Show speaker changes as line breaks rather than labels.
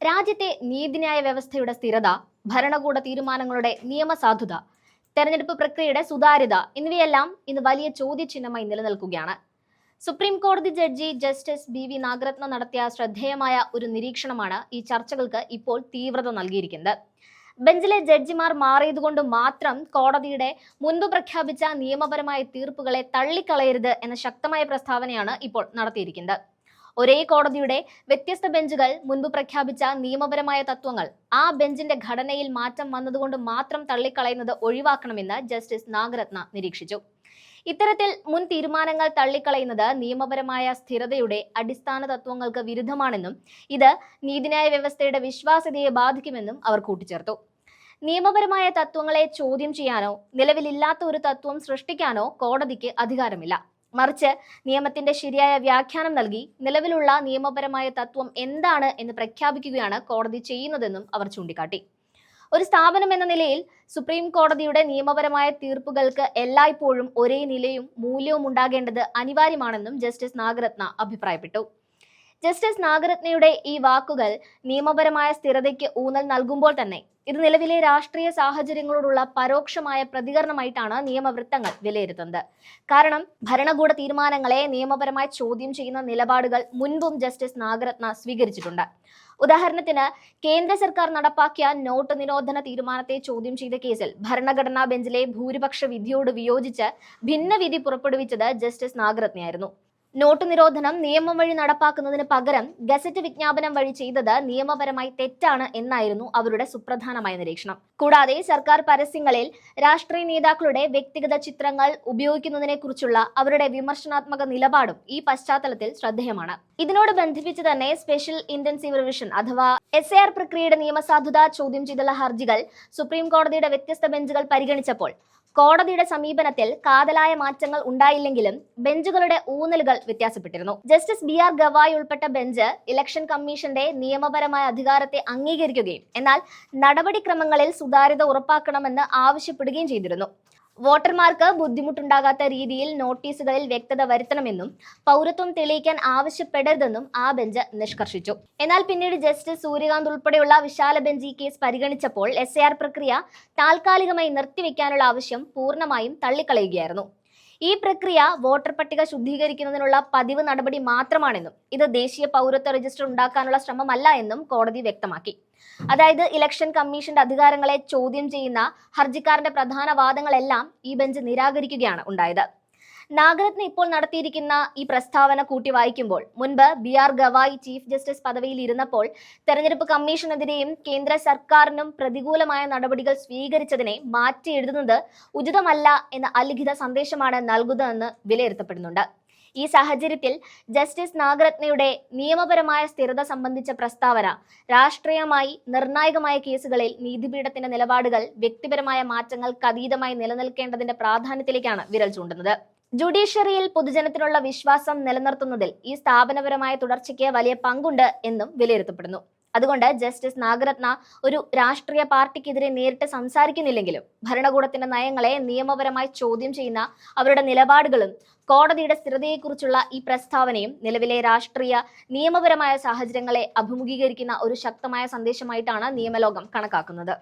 രാജ്യത്തെ നീതിന്യായ വ്യവസ്ഥയുടെ സ്ഥിരത, ഭരണകൂട തീരുമാനങ്ങളുടെ നിയമസാധുത, തെരഞ്ഞെടുപ്പ് പ്രക്രിയയുടെ സുതാര്യത എന്നിവയെല്ലാം ഇന്ന് വലിയ ചോദ്യചിഹ്നമായി നിലനിൽക്കുകയാണ്. സുപ്രീം കോടതി ജഡ്ജി ജസ്റ്റിസ് ബി നാഗരത്ന നടത്തിയ ശ്രദ്ധേയമായ ഒരു നിരീക്ഷണമാണ് ഈ ചർച്ചകൾക്ക് ഇപ്പോൾ തീവ്രത നൽകിയിരിക്കുന്നത്. ബെഞ്ചിലെ ജഡ്ജിമാർ മാറിയതുകൊണ്ട് മാത്രം കോടതിയുടെ മുൻപ് പ്രഖ്യാപിച്ച നിയമപരമായ തീർപ്പുകളെ തള്ളിക്കളയരുത് എന്ന ശക്തമായ പ്രസ്താവനയാണ് ഇപ്പോൾ നടത്തിയിരിക്കുന്നത്. ഒരേ കോടതിയുടെ വ്യത്യസ്ത ബെഞ്ചുകൾ മുൻപ് പ്രഖ്യാപിച്ച നിയമപരമായ തത്വങ്ങൾ ആ ബെഞ്ചിന്റെ ഘടനയിൽ മാറ്റം വന്നതുകൊണ്ട് മാത്രം തള്ളിക്കളയുന്നത് ഒഴിവാക്കണമെന്ന് ജസ്റ്റിസ് നാഗരത്ന നിരീക്ഷിച്ചു. ഇത്തരത്തിൽ മുൻ തീരുമാനങ്ങൾ തള്ളിക്കളയുന്നത് നിയമപരമായ സ്ഥിരതയുടെ അടിസ്ഥാന തത്വങ്ങൾക്ക് വിരുദ്ധമാണെന്നും ഇത് നീതിന്യായ വ്യവസ്ഥയുടെ വിശ്വാസ്യതയെ ബാധിക്കുമെന്നും അവർ കൂട്ടിച്ചേർത്തു. നിയമപരമായ തത്വങ്ങളെ ചോദ്യം ചെയ്യാനോ നിലവിലില്ലാത്ത ഒരു തത്വം സൃഷ്ടിക്കാനോ കോടതിക്ക് അധികാരമില്ല. മറിച്ച് നിയമത്തിന്റെ ശരിയായ വ്യാഖ്യാനം നൽകി നിലവിലുള്ള നിയമപരമായ തത്വം എന്താണ് എന്ന് പ്രഖ്യാപിക്കുകയാണ് കോടതി ചെയ്യുന്നതെന്നും അവർ ചൂണ്ടിക്കാട്ടി. ഒരു സ്ഥാപനം എന്ന നിലയിൽ സുപ്രീം കോടതിയുടെ നിയമപരമായ തീർപ്പുകൾക്ക് എല്ലായ്പ്പോഴും ഒരേ നിലയും മൂല്യവും ഉണ്ടാകേണ്ടത് അനിവാര്യമാണെന്നും ജസ്റ്റിസ് നാഗരത്ന അഭിപ്രായപ്പെട്ടു. ജസ്റ്റിസ് നാഗരത്നയുടെ ഈ വാക്കുകൾ നിയമപരമായ സ്ഥിരതയ്ക്ക് ഊന്നൽ നൽകുമ്പോൾ തന്നെ ഇത് നിലവിലെ രാഷ്ട്രീയ സാഹചര്യങ്ങളോടുള്ള പരോക്ഷമായ പ്രതികരണമായിട്ടാണ് നിയമവൃത്തങ്ങൾ വിലയിരുത്തുന്നത്. കാരണം ഭരണകൂട തീരുമാനങ്ങളെ നിയമപരമായി ചോദ്യം ചെയ്യുന്ന നിലപാടുകൾ മുൻപും ജസ്റ്റിസ് നാഗരത്ന സ്വീകരിച്ചിട്ടുണ്ട്. ഉദാഹരണത്തിന് കേന്ദ്ര സർക്കാർ നടപ്പാക്കിയ നോട്ട് നിരോധന തീരുമാനത്തെ ചോദ്യം ചെയ്ത കേസിൽ ഭരണഘടനാ ബെഞ്ചിലെ ഭൂരിപക്ഷ വിധിയോട് വിയോജിച്ച് ഭിന്നവിധി പുറപ്പെടുവിച്ചത് ജസ്റ്റിസ് നാഗരത്നയായിരുന്നു. നോട്ട് നിരോധനം നിയമം വഴി നടപ്പാക്കുന്നതിന് പകരം ഗസറ്റ് വിജ്ഞാപനം വഴി ചെയ്തത് നിയമപരമായി തെറ്റാണ് എന്നായിരുന്നു അവരുടെ സുപ്രധാനമായ നിരീക്ഷണം. കൂടാതെ സർക്കാർ പരസ്യങ്ങളിൽ രാഷ്ട്രീയ നേതാക്കളുടെ വ്യക്തിഗത ചിത്രങ്ങൾ ഉപയോഗിക്കുന്നതിനെ കുറിച്ചുള്ള അവരുടെ വിമർശനാത്മക നിലപാടും ഈ പശ്ചാത്തലത്തിൽ ശ്രദ്ധേയമാണ്. ഇതിനോട് ബന്ധിപ്പിച്ച് തന്നെ സ്പെഷ്യൽ ഇന്റൻസീവ് റിവിഷൻ അഥവാ SIR പ്രക്രിയയുടെ നിയമസാധുത ചോദ്യം ചെയ്തുള്ള ഹർജികൾ സുപ്രീം കോടതിയുടെ വ്യത്യസ്ത ബെഞ്ചുകൾ പരിഗണിച്ചപ്പോൾ കോടതിയുടെ സമീപനത്തിൽ കാതലായ മാറ്റങ്ങൾ ഉണ്ടായില്ലെങ്കിലും ബെഞ്ചുകളുടെ ഊന്നലുകൾ വ്യത്യാസപ്പെട്ടിരുന്നു. ജസ്റ്റിസ് BR ഗവായ് ഉൾപ്പെട്ട ബെഞ്ച് ഇലക്ഷൻ കമ്മീഷന്റെ നിയമപരമായ അധികാരത്തെ അംഗീകരിക്കുകയും എന്നാൽ നടപടിക്രമങ്ങളിൽ സുതാര്യത ഉറപ്പാക്കണമെന്ന് ആവശ്യപ്പെടുകയും ചെയ്തിരുന്നു. വോട്ടർമാർക്ക് ബുദ്ധിമുട്ടുണ്ടാകാത്ത രീതിയിൽ നോട്ടീസുകളിൽ വ്യക്തത വരുത്തണമെന്നും പൗരത്വം തെളിയിക്കാൻ ആവശ്യപ്പെടരുതെന്നും ആ ബെഞ്ച് നിഷ്കർഷിച്ചു. എന്നാൽ പിന്നീട് ജസ്റ്റിസ് സൂര്യകാന്ത് ഉൾപ്പെടെയുള്ള വിശാല ബെഞ്ച് ഈ കേസ് പരിഗണിച്ചപ്പോൾ SIR പ്രക്രിയ താൽക്കാലികമായി നിർത്തിവെക്കാനുള്ള ആവശ്യം പൂർണ്ണമായും തള്ളിക്കളയുകയായിരുന്നു. ഈ പ്രക്രിയ വോട്ടർ പട്ടിക ശുദ്ധീകരിക്കുന്നതിനുള്ള പതിവ് നടപടി മാത്രമാണെന്നും ഇത് ദേശീയ പൗരത്വ രജിസ്റ്റർ ഉണ്ടാക്കാനുള്ള ശ്രമമല്ല എന്നും കോടതി വ്യക്തമാക്കി. അതായത് ഇലക്ഷൻ കമ്മീഷന്റെ അധികാരങ്ങളെ ചോദ്യം ചെയ്യുന്ന ഹർജിക്കാരന്റെ പ്രധാന വാദങ്ങളെല്ലാം ഈ ബെഞ്ച് നിരാകരിക്കുകയാണ് ഉണ്ടായത്. നാഗരത്ന ഇപ്പോൾ നടത്തിയിരിക്കുന്ന ഈ പ്രസ്താവന കൂട്ടി വായിക്കുമ്പോൾ മുൻപ് BR ഗവായ് ചീഫ് ജസ്റ്റിസ് പദവിയിൽ ഇരുന്നപ്പോൾ തെരഞ്ഞെടുപ്പ് കമ്മീഷനെതിരെയും കേന്ദ്ര സർക്കാരിനും പ്രതികൂലമായ നടപടികൾ സ്വീകരിച്ചതിനെ മാറ്റി എഴുതുന്നത് ഉചിതമല്ല എന്ന അലിഖിത സന്ദേശമാണ് നൽകുന്നതെന്ന് വിലയിരുത്തപ്പെടുന്നുണ്ട്. ഈ സാഹചര്യത്തിൽ ജസ്റ്റിസ് നാഗരത്നയുടെ നിയമപരമായ സ്ഥിരത സംബന്ധിച്ച പ്രസ്താവന രാഷ്ട്രീയമായി നിർണായകമായ കേസുകളിൽ നീതിപീഠത്തിന്റെ നിലപാടുകൾ വ്യക്തിപരമായ മാറ്റങ്ങൾക്ക് അതീതമായി നിലനിൽക്കേണ്ടതിന്റെ പ്രാധാന്യത്തിലേക്കാണ് വിരൽ ചൂണ്ടുന്നത്. ജുഡീഷ്യറിയിൽ പൊതുജനത്തിനുള്ള വിശ്വാസം നിലനിർത്തുന്നതിൽ ഈ സ്ഥാപനപരമായ തുടർച്ചയ്ക്ക് വലിയ പങ്കുണ്ട് എന്നും വിലയിരുത്തപ്പെടുന്നു. അതുകൊണ്ട് ജസ്റ്റിസ് നാഗരത്ന ഒരു രാഷ്ട്രീയ പാർട്ടിക്കെതിരെ നേരിട്ട് സംസാരിക്കുന്നില്ലെങ്കിലും ഭരണകൂടത്തിന്റെ നയങ്ങളെ നിയമപരമായി ചോദ്യം ചെയ്യുന്ന അവരുടെ നിലപാടുകളും കോടതിയുടെ സ്ഥിരതയെക്കുറിച്ചുള്ള ഈ പ്രസ്താവനയും നിലവിലെ രാഷ്ട്രീയ നിയമപരമായ സാഹചര്യങ്ങളെ അഭിമുഖീകരിക്കുന്ന ഒരു ശക്തമായ സന്ദേശമായിട്ടാണ് നിയമലോകം കണക്കാക്കുന്നത്.